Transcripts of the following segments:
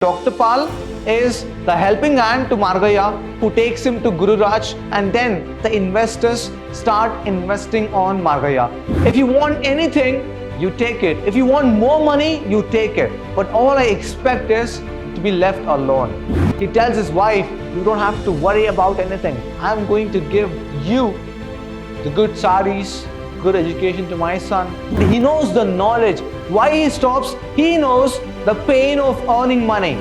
Dr. Pal is the helping hand to Margaya who takes him to Guru Raj, and then the investors start investing on Margaya. If you want anything, you take it. If you want more money, you take it. But all I expect is to be left alone. He tells his wife, you don't have to worry about anything. I'm going to give you the good saris, good education to my son. He knows the knowledge. Why he stops? He knows the pain of earning money.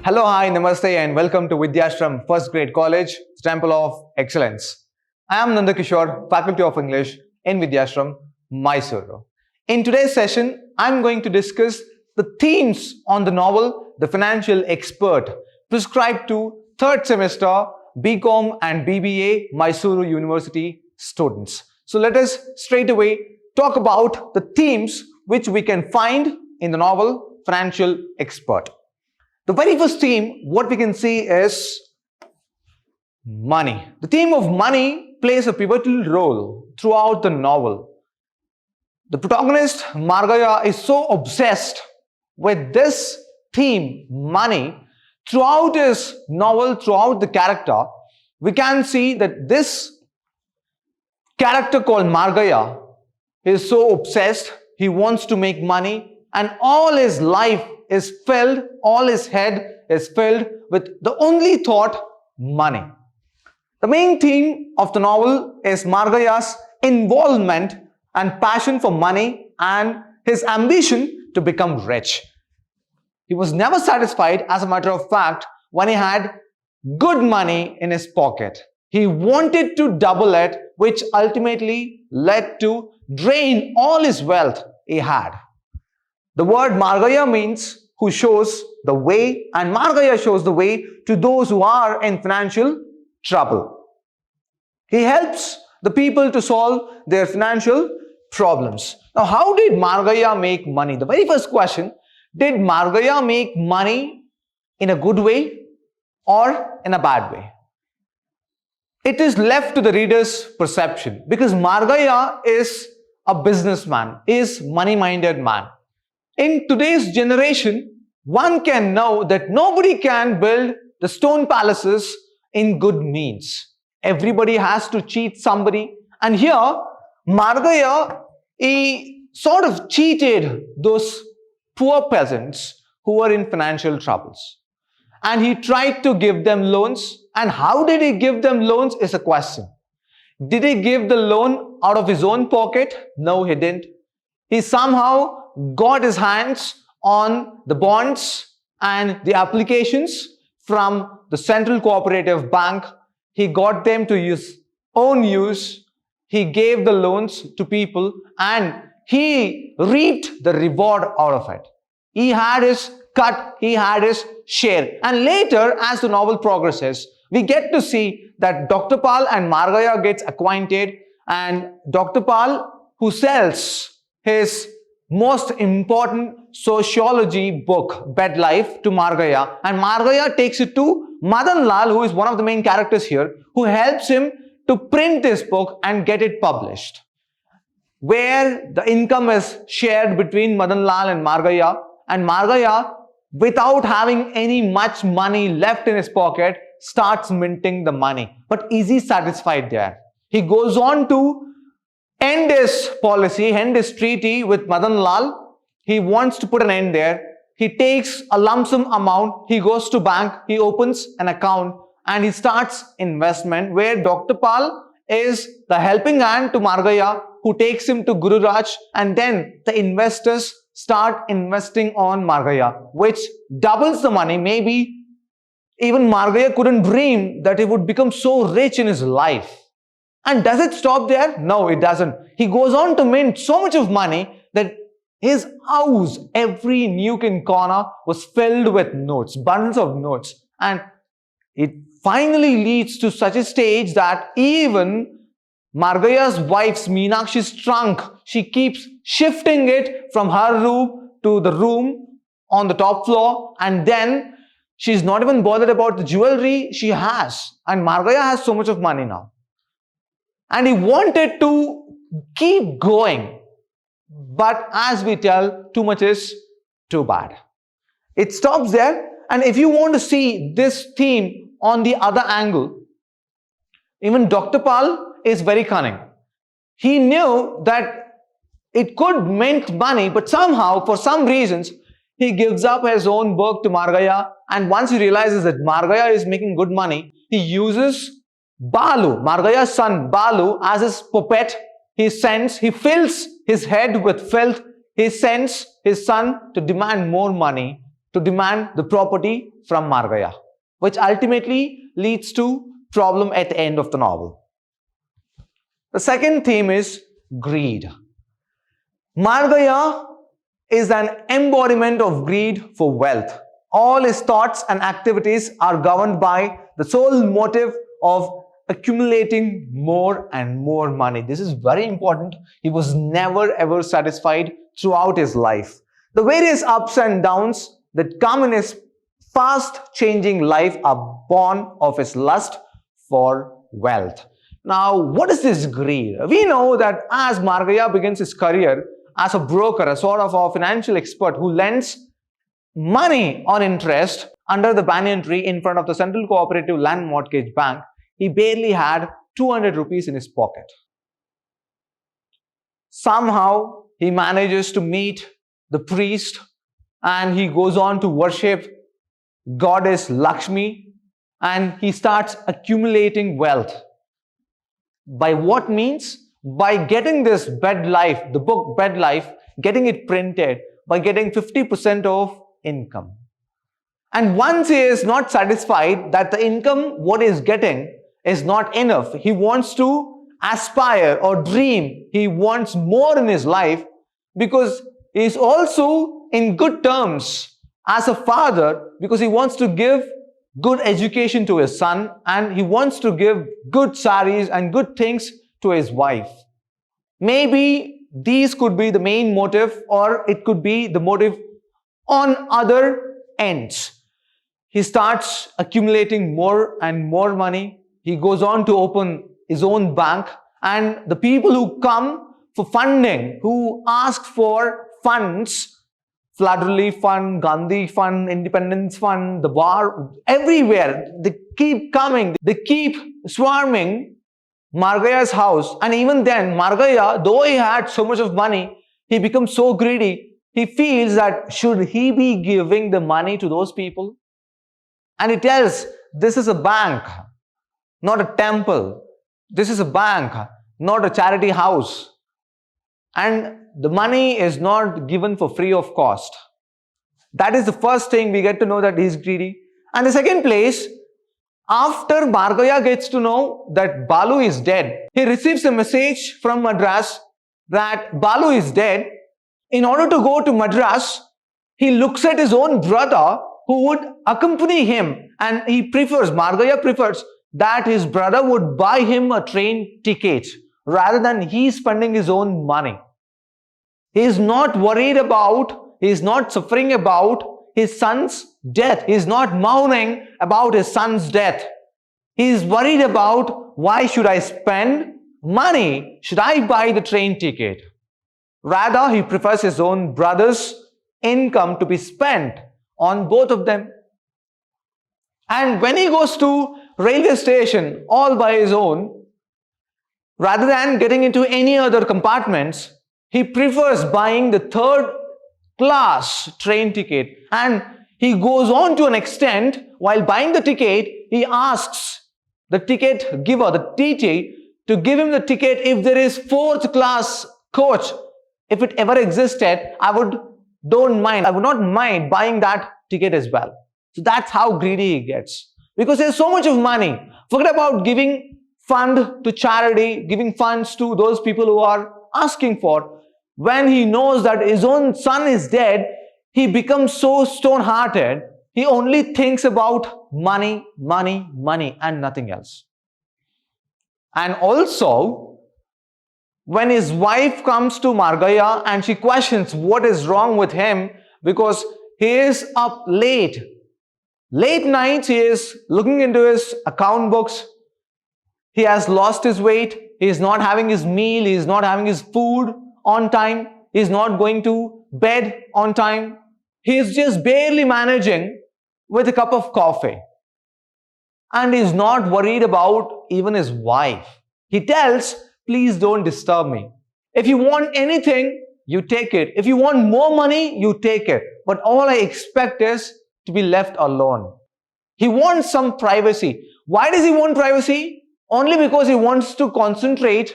Hello, hi, namaste and welcome to Vidhyaashram First Grade College, Temple of Excellence. I am Nanda Kishore, Faculty of English in Vidhyaashram, MYSURU. In today's session, I am going to discuss the themes on the novel The Financial Expert, prescribed to third semester B.Com and B.B.A. MYSURU University students. So let us straight away talk about the themes which we can find in the novel Financial Expert. The very first theme, what we can see is money. The theme of money plays a pivotal role throughout the novel. The protagonist, Margaya, is so obsessed with this theme, money, throughout his novel, throughout the character. We can see that this character called Margaya is so obsessed, he wants to make money, and all his life is filled, all his head is filled with the only thought, money. The main theme of the novel is Margaya's involvement and passion for money and his ambition to become rich. He was never satisfied, as a matter of fact, when he had good money in his pocket. He wanted to double it, which ultimately led to drain all his wealth he had. The word Margaya means who shows the way, and Margaya shows the way to those who are in financial trouble. He helps the people to solve their financial problems. Now, how did Margaya make money? The very first question, did Margaya make money in a good way or in a bad way? It is left to the reader's perception, because Margaya is a businessman, is money-minded man. In today's generation, one can know that nobody can build the stone palaces in good means. Everybody has to cheat somebody. And here, Margaya, he sort of cheated those poor peasants who were in financial troubles. And he tried to give them loans. And how did he give them loans is a question. Did he give the loan out of his own pocket? No, he didn't. He somehow got his hands on the bonds and the applications from the Central Cooperative Bank. He got them to his own use. He gave the loans to people and he reaped the reward out of it. He had his cut, he had his share. And later, as the novel progresses, we get to see that Dr. Pal and Margaya gets acquainted, and Dr. Pal, who sells his most important sociology book, Bed Life, to Margaya, and Margaya takes it to Madan Lal, who is one of the main characters here, who helps him to print this book and get it published, where the income is shared between Madan Lal and Margaya, without having any much money left in his pocket, starts minting the money. But is he satisfied there? He goes on to end his policy, end his treaty with Madan Lal. He wants to put an end there. He takes a lump sum amount, he goes to bank, he opens an account and he starts investment, where Dr. Pal is the helping hand to Margaya, who takes him to Guru Raj, and then the investors start investing on Margaya, which doubles the money. Maybe even Margaya couldn't dream that he would become so rich in his life. And does it stop there? No, it doesn't. He goes on to mint so much of money that his house, every nook and corner, was filled with notes, bundles of notes. And it finally leads to such a stage that even Margaya's wife's Meenakshi's trunk, she keeps shifting it from her room to the room on the top floor, and then she's not even bothered about the jewelry she has. And Margaya has so much of money now. And he wanted to keep going. But as we tell, too much is too bad. It stops there. And if you want to see this theme on the other angle, even Dr. Pal is very cunning. He knew that it could mint money, but somehow, for some reasons, he gives up his own work to Margaya, and once he realizes that Margaya is making good money, he uses Balu, Margaya's son Balu, as his puppet. He fills his head with filth. He sends his son to demand more money, to demand the property from Margaya, which ultimately leads to problem at the end of the novel. The second theme is greed. Margaya is an embodiment of greed for wealth. All his thoughts and activities are governed by the sole motive of accumulating more and more money. This is very important. He was never ever satisfied throughout his life. The various ups and downs that come in his fast changing life are born of his lust for wealth. Now, what is this greed? We know that as Margaya begins his career as a broker, a sort of a financial expert who lends money on interest under the banyan tree in front of the Central Cooperative Land Mortgage Bank, he barely had 200 rupees in his pocket. Somehow, he manages to meet the priest and he goes on to worship goddess Lakshmi and he starts accumulating wealth. By what means? By getting this Bed Life, the book Bed Life, getting it printed, by getting 50% of income. And once he is not satisfied that the income, what he is getting, is not enough, he wants to aspire or dream, he wants more in his life because he is also in good terms as a father because he wants to give good education to his son and he wants to give good saris and good things to his wife. Maybe these could be the main motive or it could be the motive on other ends. He starts accumulating more and more money. He goes on to open his own bank and the people who come for funding, who ask for funds, Flood Relief Fund, Gandhi Fund, Independence Fund, the bar, everywhere, they keep coming, they keep swarming Margaya's house. And even then, Margaya, though he had so much of money, he becomes so greedy, he feels that should he be giving the money to those people? And he tells, this is a bank, not a temple. This is a bank, not a charity house. And the money is not given for free of cost. That is the first thing we get to know that he is greedy. And the second place, after Margaya gets to know that Balu is dead, he receives a message from Madras that Balu is dead. In order to go to Madras, he looks at his own brother who would accompany him and Margaya prefers that his brother would buy him a train ticket rather than he spending his own money. He is not worried about, he is not suffering about his son's death. He is not mourning about his son's death. He is worried about why should I spend money? Should I buy the train ticket? Rather, he prefers his own brother's income to be spent on both of them. And when he goes to railway station all by his own, rather than getting into any other compartments, he prefers buying the third class train ticket. And he goes on to an extent, while buying the ticket, he asks the ticket giver, the TT, to give him the ticket if there is fourth class coach. If it ever existed, I would not mind buying that ticket as well. So that's how greedy he gets. Because there's so much of money. Forget about giving fund to charity, giving funds to those people who are asking for. When he knows that his own son is dead, he becomes so stone-hearted. He only thinks about money, money, money and nothing else. And also, when his wife comes to Margaya and she questions what is wrong with him because he is up late. Late nights, he is looking into his account books. He has lost his weight. He is not having his meal. He is not having his food on time. He's not going to bed on time. He's just barely managing with a cup of coffee. And he's not worried about even his wife. He tells, please don't disturb me. If you want anything, you take it. If you want more money, you take it. But all I expect is to be left alone. He wants some privacy. Why does he want privacy? Only because he wants to concentrate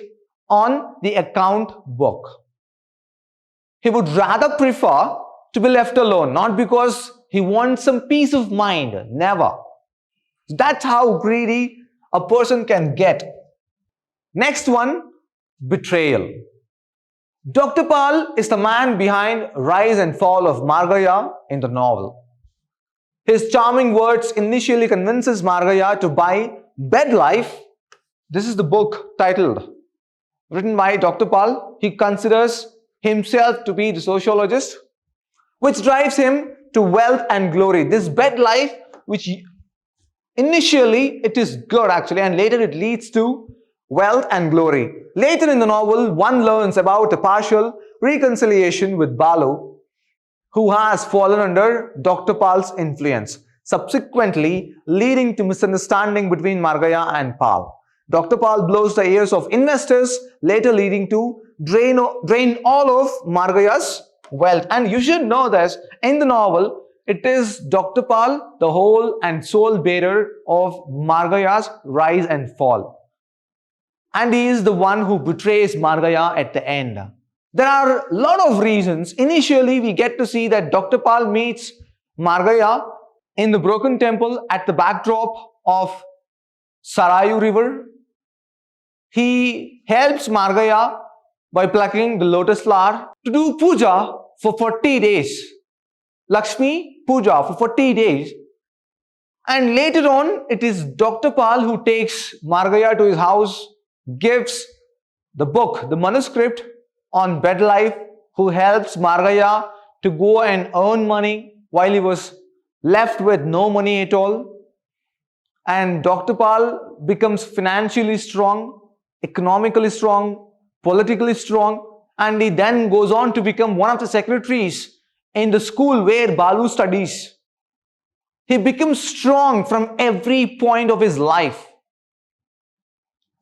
on the account book. He would rather prefer to be left alone, not because he wants some peace of mind. Never. That's how greedy a person can get. Next one, betrayal. Dr. Pal is the man behind Rise and Fall of Margaya in the novel. His charming words initially convinces Margaya to buy Bed Life. This is the book titled, written by Dr. Pal. He considers himself to be the sociologist, which drives him to wealth and glory. This Bed Life, which initially it is good actually, and later it leads to wealth and glory. Later in the novel, one learns about a partial reconciliation with Balu, who has fallen under Dr. Pal's influence, subsequently leading to misunderstanding between Margaya and Pal. Dr. Pal blows the ears of investors, later leading to drain all of Margaya's wealth. And you should know this, in the novel, it is Dr. Pal, the whole and sole bearer of Margaya's rise and fall. And he is the one who betrays Margaya at the end. There are a lot of reasons. Initially, we get to see that Dr. Pal meets Margaya in the broken temple at the backdrop of Sarayu River. He helps Margaya by plucking the lotus flower to do puja for 40 days. Lakshmi puja for 40 days. And later on, it is Dr. Pal who takes Margaya to his house, gives the book, the manuscript on Bed Life, who helps Margaya to go and earn money while he was left with no money at all. And Dr. Pal becomes financially strong, economically strong, politically strong, and he then goes on to become one of the secretaries in the school where Balu studies. He becomes strong from every point of his life.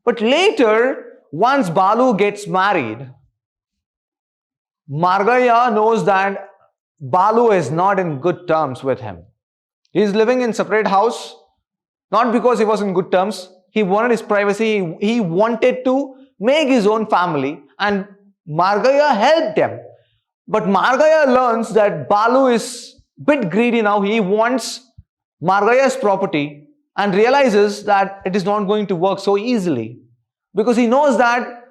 But later, once Balu gets married, Margaya knows that Balu is not in good terms with him. He is living in a separate house, not because he was in good terms. He wanted his privacy. He wanted to make his own family, and Margaya helped him. But Margaya learns that Balu is a bit greedy now. He wants Margaya's property and realizes that it is not going to work so easily, because he knows that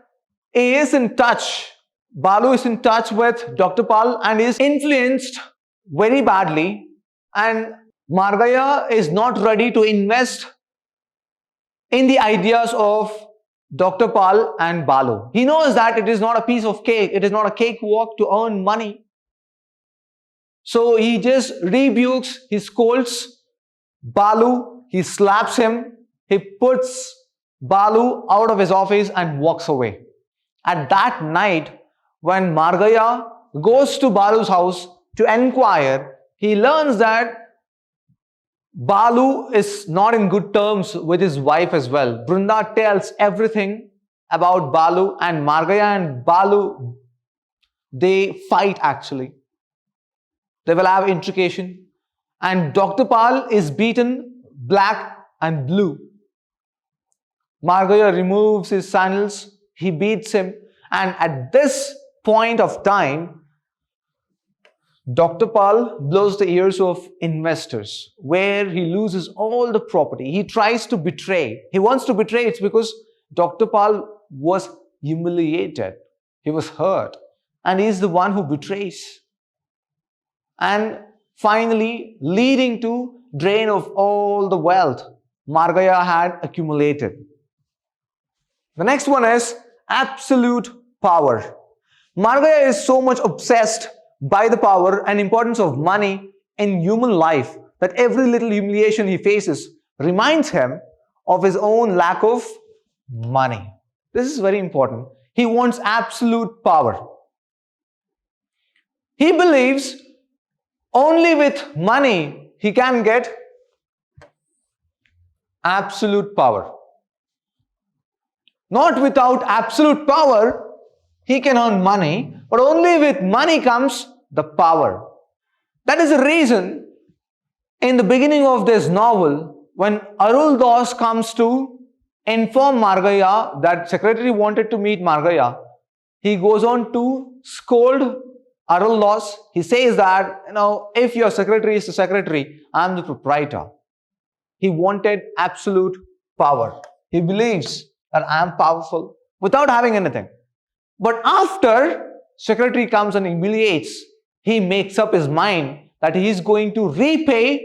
he is in touch. Balu is in touch with Dr. Pal and is influenced very badly, and Margaya is not ready to invest in the ideas of Dr. Pal and Balu. He knows that it is not a piece of cake, it is not a cakewalk to earn money. So he just rebukes, he scolds Balu, he slaps him, he puts Balu out of his office and walks away. At that night, when Margaya goes to Balu's house to enquire, he learns that Balu is not in good terms with his wife as well. Brunda tells everything about Balu, and Margaya and Balu, they fight actually. They will have intrication, and Dr. Pal is beaten black and blue. Margaya removes his sandals, he beats him, and at this point of time, Dr. Pal blows the ears of investors, where he loses all the property. He tries to betray. He wants to betray. It's because Dr. Pal was humiliated. He was hurt. And he's the one who betrays. And finally, leading to drain of all the wealth Margaya had accumulated. The next one is absolute power. Margaya is so much obsessed by the power and importance of money in human life that every little humiliation he faces reminds him of his own lack of money. This is very important. He wants absolute power. He believes only with money he can get absolute power. Not without absolute power, he can earn money, but only with money comes the power. That is the reason in the beginning of this novel, when Arul Das comes to inform Margaya that secretary wanted to meet Margaya, he goes on to scold Arul Das. He says that, if your secretary is the secretary, I am the proprietor. He wanted absolute power. He believes that I am powerful without having anything. But after secretary comes and humiliates, he makes up his mind that he is going to repay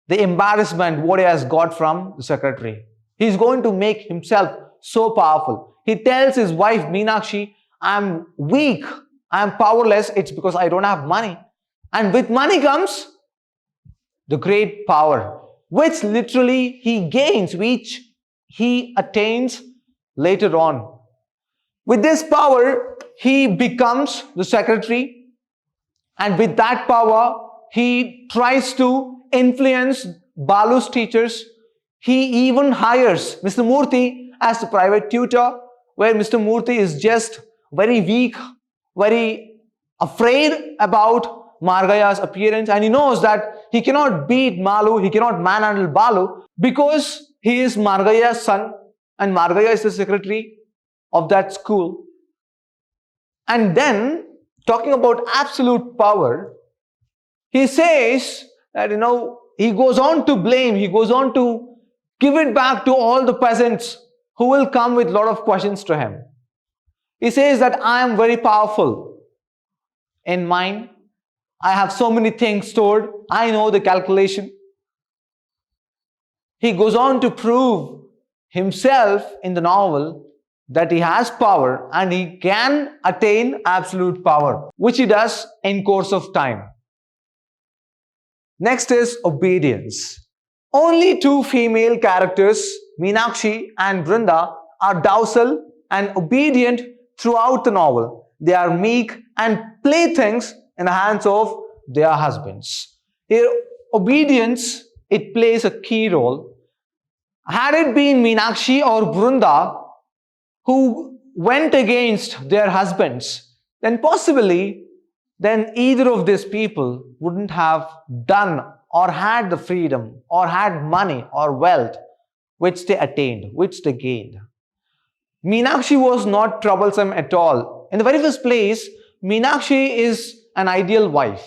the embarrassment what he has got from the secretary. He is going to make himself so powerful. He tells his wife Meenakshi, I am weak, I am powerless, it's because I don't have money. And with money comes the great power, which literally he gains, which he attains later on. With this power, he becomes the secretary, and with that power, he tries to influence Balu's teachers. He even hires Mr. Murthy as the private tutor, where Mr. Murthy is just very weak, very afraid about Margaya's appearance, and he knows that he cannot beat Malu, he cannot manhandle Balu because he is Margaya's son and Margaya is the secretary of that school. And then, talking about absolute power, he says that, he goes on to blame, he goes on to give it back to all the peasants who will come with a lot of questions to him. He says that I am very powerful in mind. I have so many things stored. I know the calculation. He goes on to prove himself in the novel that he has power and he can attain absolute power, which he does in course of time. Next is obedience. Only two female characters, Meenakshi and Brinda, are docile and obedient throughout the novel. They are meek and playthings in the hands of their husbands. Their obedience, it plays a key role. Had it been Meenakshi or Brinda who went against their husbands, then possibly either of these people wouldn't have done or had the freedom or had money or wealth which they attained, which they gained. Meenakshi was not troublesome at all. In the very first place, Meenakshi is an ideal wife.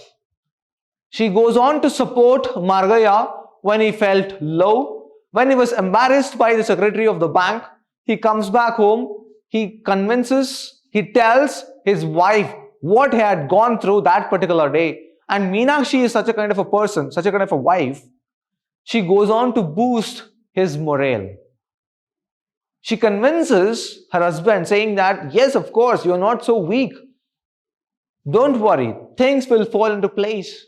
She goes on to support Margaya when he felt low, when he was embarrassed by the secretary of the bank. He comes back home, he tells his wife what he had gone through that particular day. And Meenakshi is such a kind of a person, such a kind of a wife. She goes on to boost his morale. She convinces her husband saying that, yes, of course, you're not so weak. Don't worry, things will fall into place.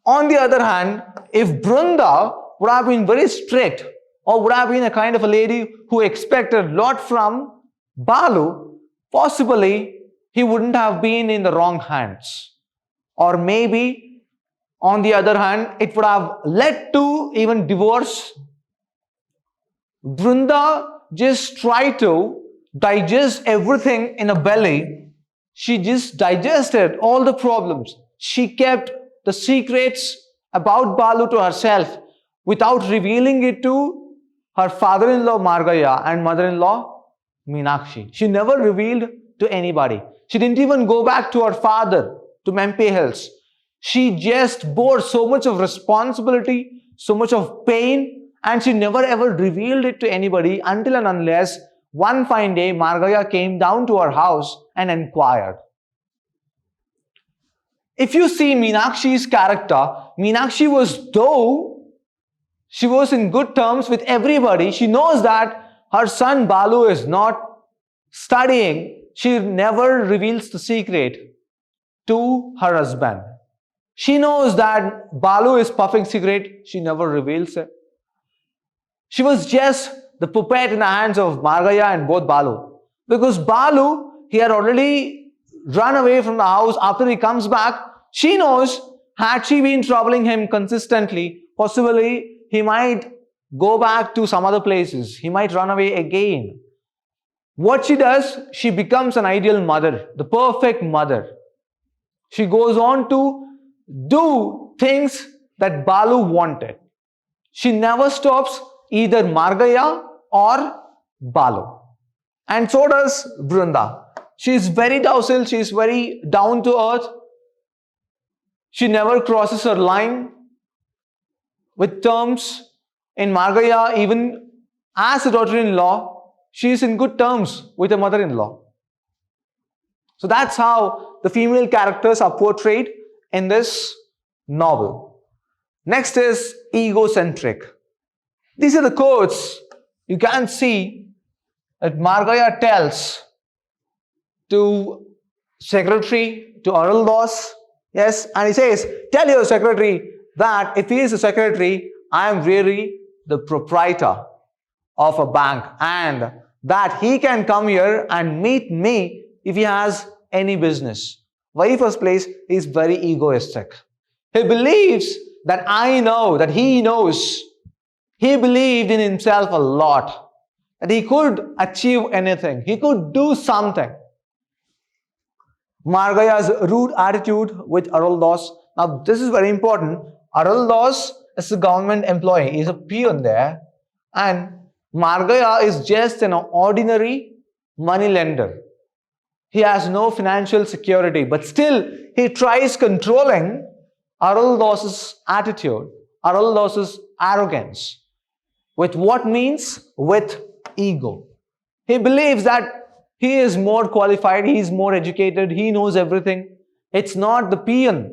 On the other hand, if Brinda would have been very strict or would have been a kind of a lady who expected a lot from Balu, possibly he wouldn't have been in the wrong hands. Or maybe, on the other hand, it would have led to even divorce. Brinda just tried to digest everything in her belly. She just digested all the problems. She kept the secrets about Balu to herself without revealing it to her father-in-law Margaya and mother-in-law Meenakshi. She never revealed to anybody. She didn't even go back to her father, to Mempe Hills. She just bore so much of responsibility, so much of pain, and she never ever revealed it to anybody until and unless one fine day Margaya came down to her house and inquired. If you see Meenakshi's character, Meenakshi she was in good terms with everybody. She knows that her son Balu is not studying. She never reveals the secret to her husband. She knows that Balu is puffing cigarette. She never reveals it. She was just the puppet in the hands of Margaya and both Balu. Because Balu, he had already run away from the house. After he comes back, she knows, had she been troubling him consistently, possibly he might go back to some other places. He might run away again. What she does, she becomes an ideal mother, the perfect mother. She goes on to do things that Balu wanted. She never stops either Margaya or Balu. And so does Brunda. She is very docile, she is very down to earth. She never crosses her line with terms. In Margaya, even as a daughter-in-law, she is in good terms with her mother-in-law. So that's how the female characters are portrayed in this novel. Next is egocentric. These are the quotes you can see that Margaya tells to secretary, to Earl Doss. Yes, and he says, tell your secretary that if he is a secretary, I am really the proprietor of a bank, and that he can come here and meet me if he has any business. Very first place, he is very egoistic. He believes that I know, that he knows. He believed in himself a lot, that he could achieve anything. He could do something. Margaya's rude attitude with Earl Doss. Now, this is very important. Earl Doss is a government employee. He is a peon there. And Margaya is just an ordinary money lender. He has no financial security. But still, he tries controlling Earl Doss's attitude, Earl Doss's arrogance. With what means? With ego. He believes that he is more qualified, he is more educated, he knows everything. It's not the peon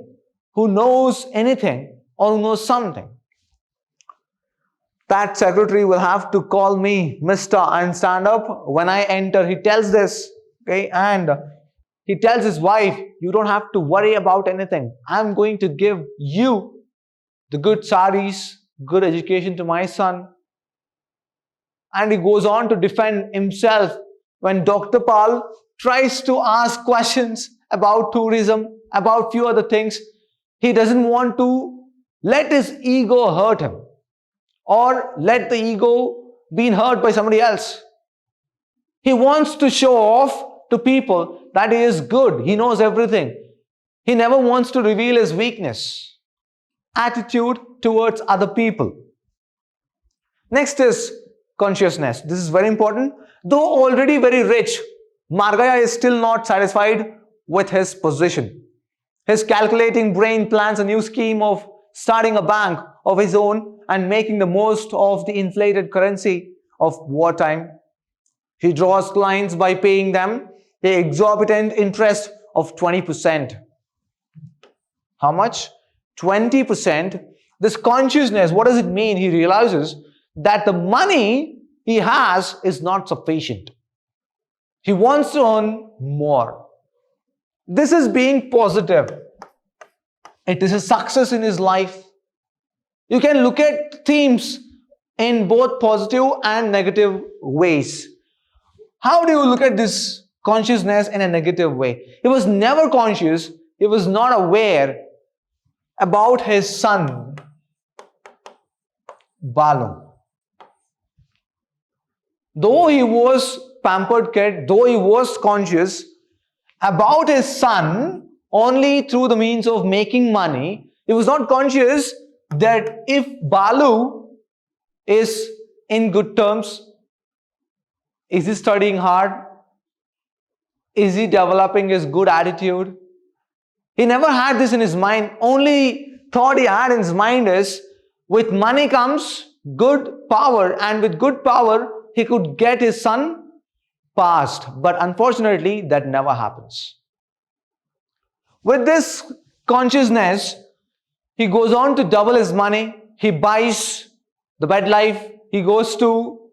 who knows anything or who knows something. That secretary will have to call me Mr. and stand up when I enter. He tells this, okay, and he tells his wife, you don't have to worry about anything. I'm going to give you the good saris, good education to my son. And he goes on to defend himself when Dr. Pal tries to ask questions about tourism, about few other things. He doesn't want to let his ego hurt him or let the ego be hurt by somebody else. He wants to show off to people that he is good, he knows everything. He never wants to reveal his weakness. Attitude towards other people. Next is consciousness. This is very important. Though already very rich, Margaya is still not satisfied with his position. His calculating brain plans a new scheme of starting a bank of his own and making the most of the inflated currency of wartime. He draws clients by paying them the exorbitant interest of 20%. How much? 20%. This consciousness, what does it mean? He realizes that the money he has is not sufficient. He wants to earn more. This is being positive. It is a success in his life. You can look at themes in both positive and negative ways. How do you look at this consciousness in a negative way? He was never conscious. He was not aware about his son, Balu. Though he was pampered kid, though he was conscious about his son only through the means of making money, he was not conscious that if Balu is in good terms, is he studying hard? Is he developing his good attitude? He never had this in his mind. Only thought he had in his mind is, with money comes good power, and with good power, he could get his son passed. But unfortunately, that never happens. With this consciousness, he goes on to double his money. He buys the bed life. He goes to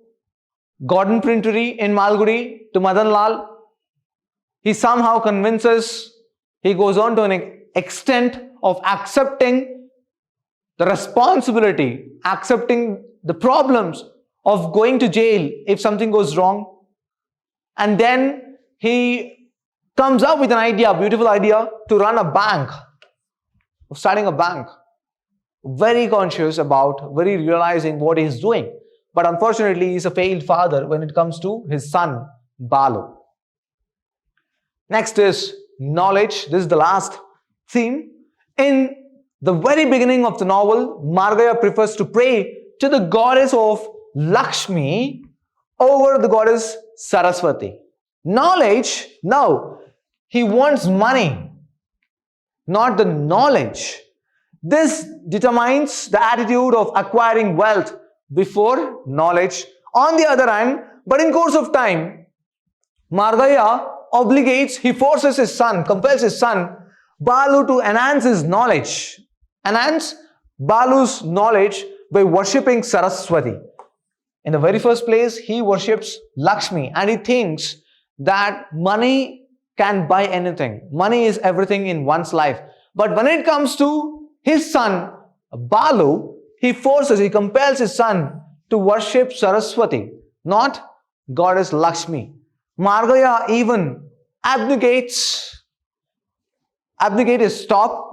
Gordon Printery in Malgudi to Madan Lal. He somehow convinces, he goes on to an extent of accepting the responsibility, accepting the problems of going to jail if something goes wrong. And then he comes up with an idea, beautiful idea, to run a bank, starting a bank. Very conscious about, very realizing what he's doing. But unfortunately, he's a failed father when it comes to his son, Balu. Next is knowledge. This is the last theme. In the very beginning of the novel, Margaya prefers to pray to the goddess of Lakshmi over the goddess Saraswati. Knowledge, now, he wants money, not the knowledge. This determines the attitude of acquiring wealth before knowledge. On the other hand, but in course of time, Margaya obligates, he forces his son, compels his son, Balu, to enhance his knowledge. Enhance Balu's knowledge by worshipping Saraswati. In the very first place, he worships Lakshmi and he thinks that money can buy anything. Money is everything in one's life. But when it comes to his son, Balu, he compels his son to worship Saraswati, not goddess Lakshmi. Margaya even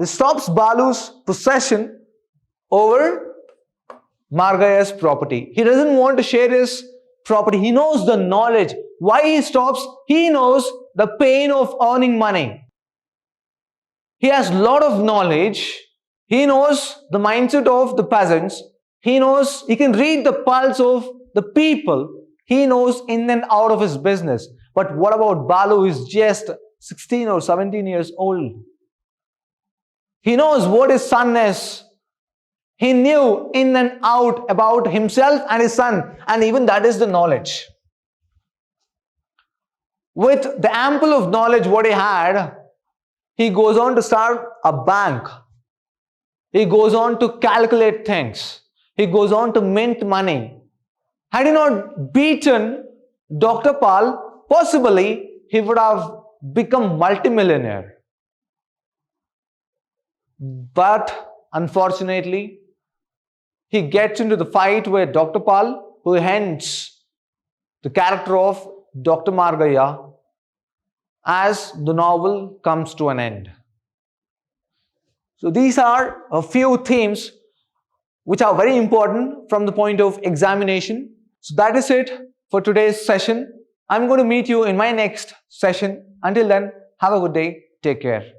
stops Balu's possession over Margaya's property. He doesn't want to share his property. He knows the knowledge. Why he stops? He knows the pain of earning money. He has a lot of knowledge. He knows the mindset of the peasants. He knows, he can read the pulse of the people. He knows in and out of his business. But what about Balu, who is just 16 or 17 years old? He knows what his son is. He knew in and out about himself and his son, and even that is the knowledge. With the ample of knowledge what he had, he goes on to start a bank. He goes on to calculate things. He goes on to mint money. Had he not beaten Dr. Pal, possibly he would have become multimillionaire. But unfortunately, he gets into the fight with Dr. Pal, who hence the character of Dr. Margaya, as the novel comes to an end. So these are a few themes which are very important from the point of examination. So that is it for today's session. I'm going to meet you in my next session. Until then, have a good day. Take care.